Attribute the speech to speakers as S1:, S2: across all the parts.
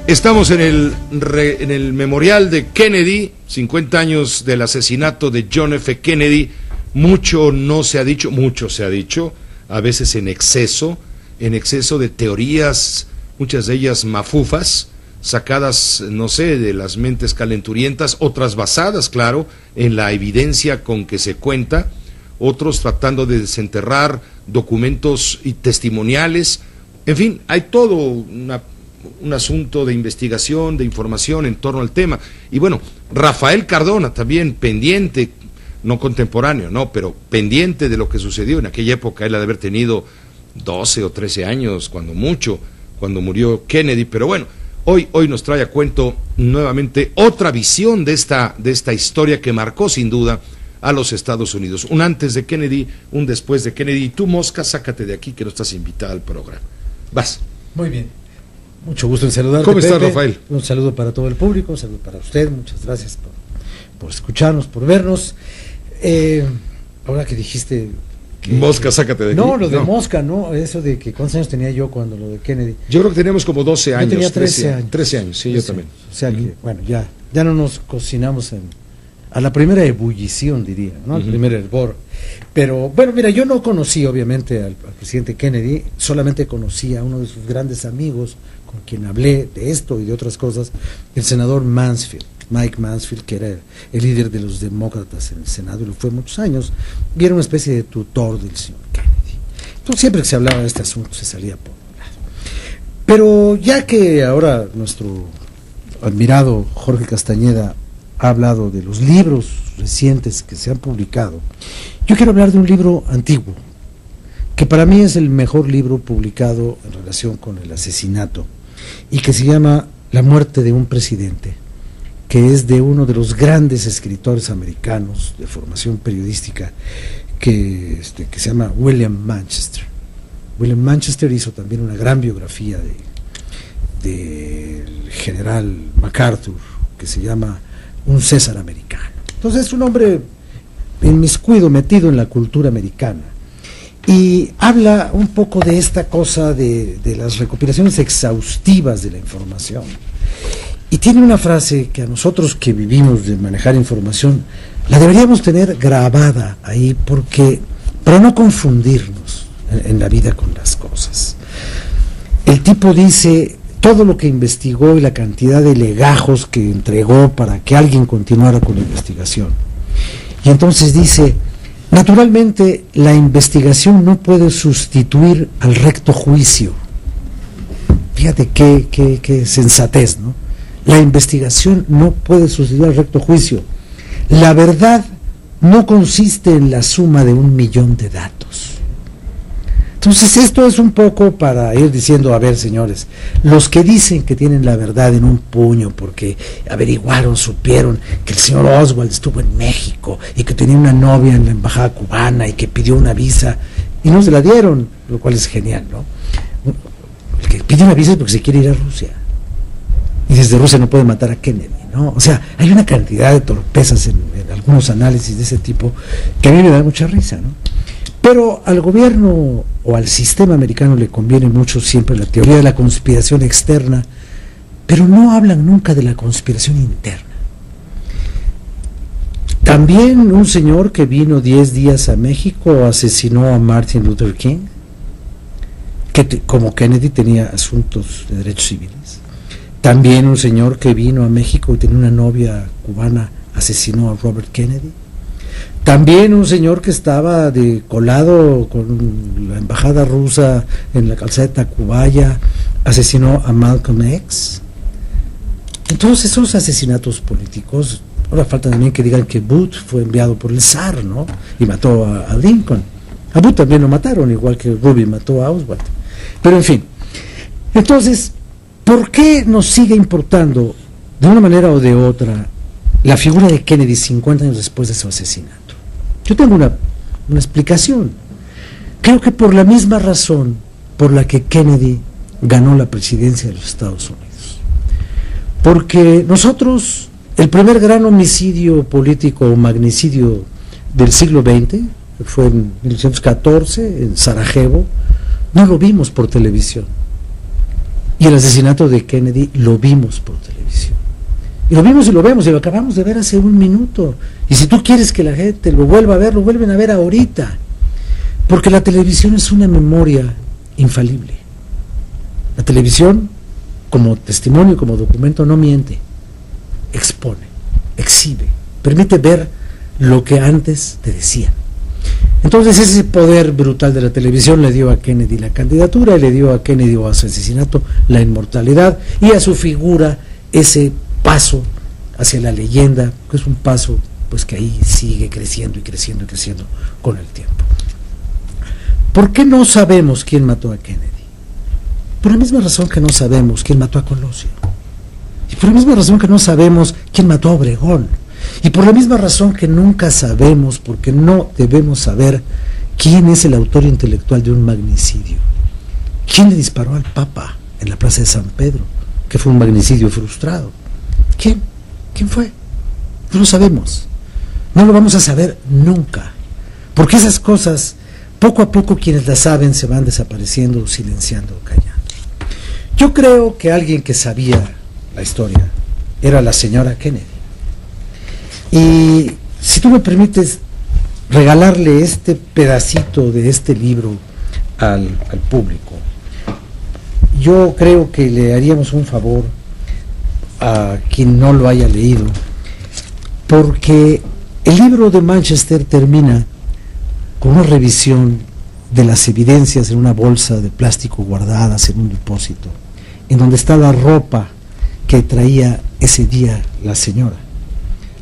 S1: Estamos en el memorial de Kennedy, 50 años del asesinato de John F. Kennedy. Mucho no se ha dicho, mucho se ha dicho, a veces en exceso de teorías, muchas de ellas mafufas, sacadas, no sé, de las mentes calenturientas, otras basadas, claro, en la evidencia con que se cuenta, otros tratando de desenterrar documentos y testimoniales. En fin, hay todo un asunto de investigación, de información en torno al tema. Y bueno, Rafael Cardona también pendiente, no contemporáneo, no, pero pendiente de lo que sucedió en aquella época. Él ha de haber tenido 12 o 13 años, cuando mucho, cuando murió Kennedy. Pero bueno, hoy nos trae a cuento nuevamente otra visión de esta historia que marcó sin duda a los Estados Unidos. Un antes de Kennedy, un después de Kennedy. Y tú, Mosca, sácate de aquí que no estás invitada al programa. Vas.
S2: Muy bien. Mucho gusto en saludarte.
S1: ¿Cómo estás,
S2: Pepe?
S1: Rafael?
S2: Un saludo para todo el público, un saludo para usted. Muchas gracias por escucharnos, por vernos. Ahora que dijiste que,
S1: Mosca, sácate de aquí.
S2: No, lo de Mosca, no, eso de que cuántos años tenía yo cuando lo de Kennedy.
S1: Yo creo que teníamos como 12 años.
S2: Yo tenía 13 años.
S1: 13 años, sí, 13 yo también.
S2: O sea que, bueno, ya no nos cocinamos a la primera ebullición, diría, ¿no? Al primer hervor. Pero, bueno, mira, yo no conocí, obviamente, al presidente Kennedy, solamente conocí a uno de sus grandes amigos, con quien hablé de esto y de otras cosas, el senador Mansfield, Mike Mansfield, que era el líder de los demócratas en el Senado, y lo fue muchos años, y era una especie de tutor del señor Kennedy. Entonces, siempre que se hablaba de este asunto, se salía por un lado. Pero ya que ahora nuestro admirado Jorge Castañeda ha hablado de los libros recientes que se han publicado, yo quiero hablar de un libro antiguo, que para mí es el mejor libro publicado en relación con el asesinato, y que se llama La muerte de un presidente, que es de uno de los grandes escritores americanos de formación periodística, que se llama William Manchester. William Manchester hizo también una gran biografía del general MacArthur, que se llama Un César americano. Entonces es un hombre inmiscuido, metido en la cultura americana, y habla un poco de esta cosa de las recopilaciones exhaustivas de la información. Y tiene una frase que a nosotros que vivimos de manejar información, la deberíamos tener grabada ahí, para no confundirnos en la vida con las cosas. El tipo dice todo lo que investigó y la cantidad de legajos que entregó para que alguien continuara con la investigación. Y entonces dice: naturalmente la investigación no puede sustituir al recto juicio. Fíjate qué sensatez, ¿no? La investigación no puede sustituir al recto juicio. La verdad no consiste en la suma de 1.000.000 de datos. Entonces esto es un poco para ir diciendo, a ver, señores, los que dicen que tienen la verdad en un puño porque averiguaron, supieron que el señor Oswald estuvo en México y que tenía una novia en la embajada cubana y que pidió una visa y no se la dieron, lo cual es genial, ¿no? El que pide una visa es porque se quiere ir a Rusia, y desde Rusia no puede matar a Kennedy, ¿no? O sea, hay una cantidad de torpezas en algunos análisis de ese tipo que a mí me da mucha risa, ¿no? Pero al gobierno o al sistema americano le conviene mucho siempre la teoría de la conspiración externa, pero no hablan nunca de la conspiración interna. También un señor que vino 10 días a México asesinó a Martin Luther King, que como Kennedy tenía asuntos de derechos civiles. También un señor que vino a México y tenía una novia cubana asesinó a Robert Kennedy. También un señor que estaba colado con la embajada rusa en la calzada de Tacubaya asesinó a Malcolm X. Entonces esos asesinatos políticos, ahora falta también que digan que Booth fue enviado por el zar, ¿no? Y mató a Lincoln. A Booth también lo mataron, igual que Rubin mató a Oswald. Pero en fin, entonces, ¿por qué nos sigue importando de una manera o de otra la figura de Kennedy 50 años después de su asesinato? Yo tengo una explicación. Creo que por la misma razón por la que Kennedy ganó la presidencia de los Estados Unidos. Porque nosotros, el primer gran homicidio político o magnicidio del siglo XX, fue en 1914, en Sarajevo, no lo vimos por televisión. Y el asesinato de Kennedy lo vimos por televisión. Y lo vimos y lo vemos, y lo acabamos de ver hace un minuto. Y si tú quieres que la gente lo vuelva a ver, lo vuelven a ver ahorita. Porque la televisión es una memoria infalible. La televisión, como testimonio, como documento, no miente. Expone, exhibe, permite ver lo que antes te decían. Entonces ese poder brutal de la televisión le dio a Kennedy la candidatura, y le dio a Kennedy o a su asesinato la inmortalidad, y a su figura ese paso hacia la leyenda, que es un paso pues que ahí sigue creciendo y creciendo y creciendo con el tiempo. ¿Por qué no sabemos quién mató a Kennedy? Por la misma razón que no sabemos quién mató a Colosio, y por la misma razón que no sabemos quién mató a Obregón, y por la misma razón que nunca sabemos, porque no debemos saber quién es el autor intelectual de un magnicidio. ¿Quién le disparó al Papa en la Plaza de San Pedro, que fue un magnicidio frustrado? ¿Quién? ¿Quién fue? No lo sabemos. No lo vamos a saber nunca, porque esas cosas, poco a poco quienes las saben se van desapareciendo, silenciando, callando. Yo creo que alguien que sabía la historia era la señora Kennedy. Y si tú me permites regalarle este pedacito de este libro al público, yo creo que le haríamos un favor a quien no lo haya leído, porque el libro de Manchester termina con una revisión de las evidencias en una bolsa de plástico guardadas en un depósito, en donde está la ropa que traía ese día la señora.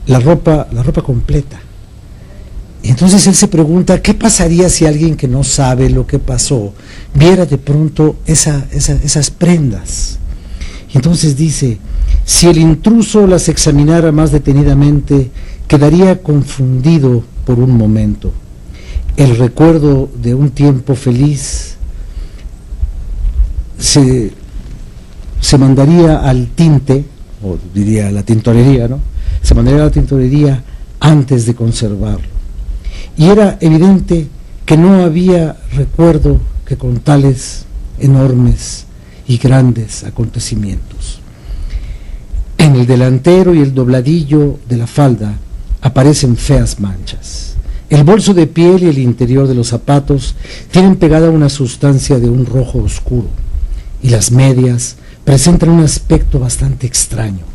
S2: La ropa completa. Y entonces él se pregunta, ¿qué pasaría si alguien que no sabe lo que pasó viera de pronto esas prendas? Y entonces dice, si el intruso las examinara más detenidamente, quedaría confundido por un momento. El recuerdo de un tiempo feliz se mandaría al tinte, o diría a la tintorería, ¿no? Se mandaría a la tintorería antes de conservarlo. Y era evidente que no había recuerdo que con tales enormes y grandes acontecimientos. En el delantero y el dobladillo de la falda aparecen feas manchas. El bolso de piel y el interior de los zapatos tienen pegada una sustancia de un rojo oscuro, y las medias presentan un aspecto bastante extraño.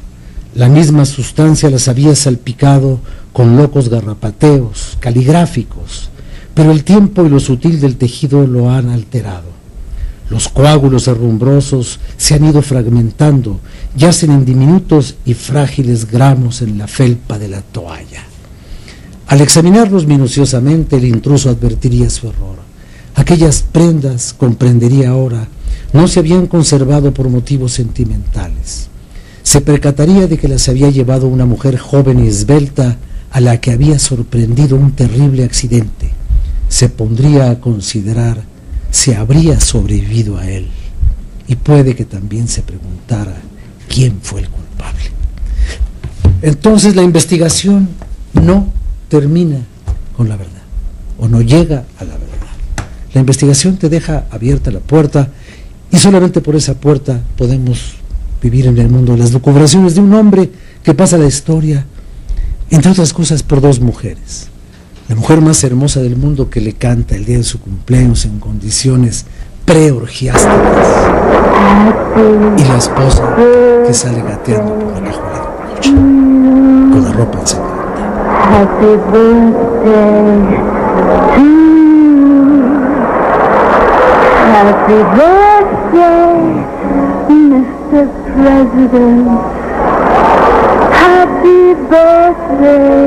S2: La misma sustancia las había salpicado con locos garrapateos, caligráficos, pero el tiempo y lo sutil del tejido lo han alterado. Los coágulos herrumbrosos se han ido fragmentando, yacen en diminutos y frágiles gramos en la felpa de la toalla. Al examinarlos minuciosamente, el intruso advertiría su error. Aquellas prendas, comprendería ahora, no se habían conservado por motivos sentimentales. Se percataría de que las había llevado una mujer joven y esbelta a la que había sorprendido un terrible accidente. Se pondría a considerar si habría sobrevivido a él, y puede que también se preguntara quién fue el culpable. Entonces la investigación no termina con la verdad, o no llega a la verdad. La investigación te deja abierta la puerta, y solamente por esa puerta podemos vivir en el mundo de las lucubraciones de un hombre que pasa la historia, entre otras cosas, por dos mujeres. La mujer más hermosa del mundo, que le canta el día de su cumpleaños en condiciones preorgiásticas, y la esposa que sale gateando por la cajuela de un coche con la ropa ensangrada. Happy birthday to you. Happy birthday, Mr. President. Happy birthday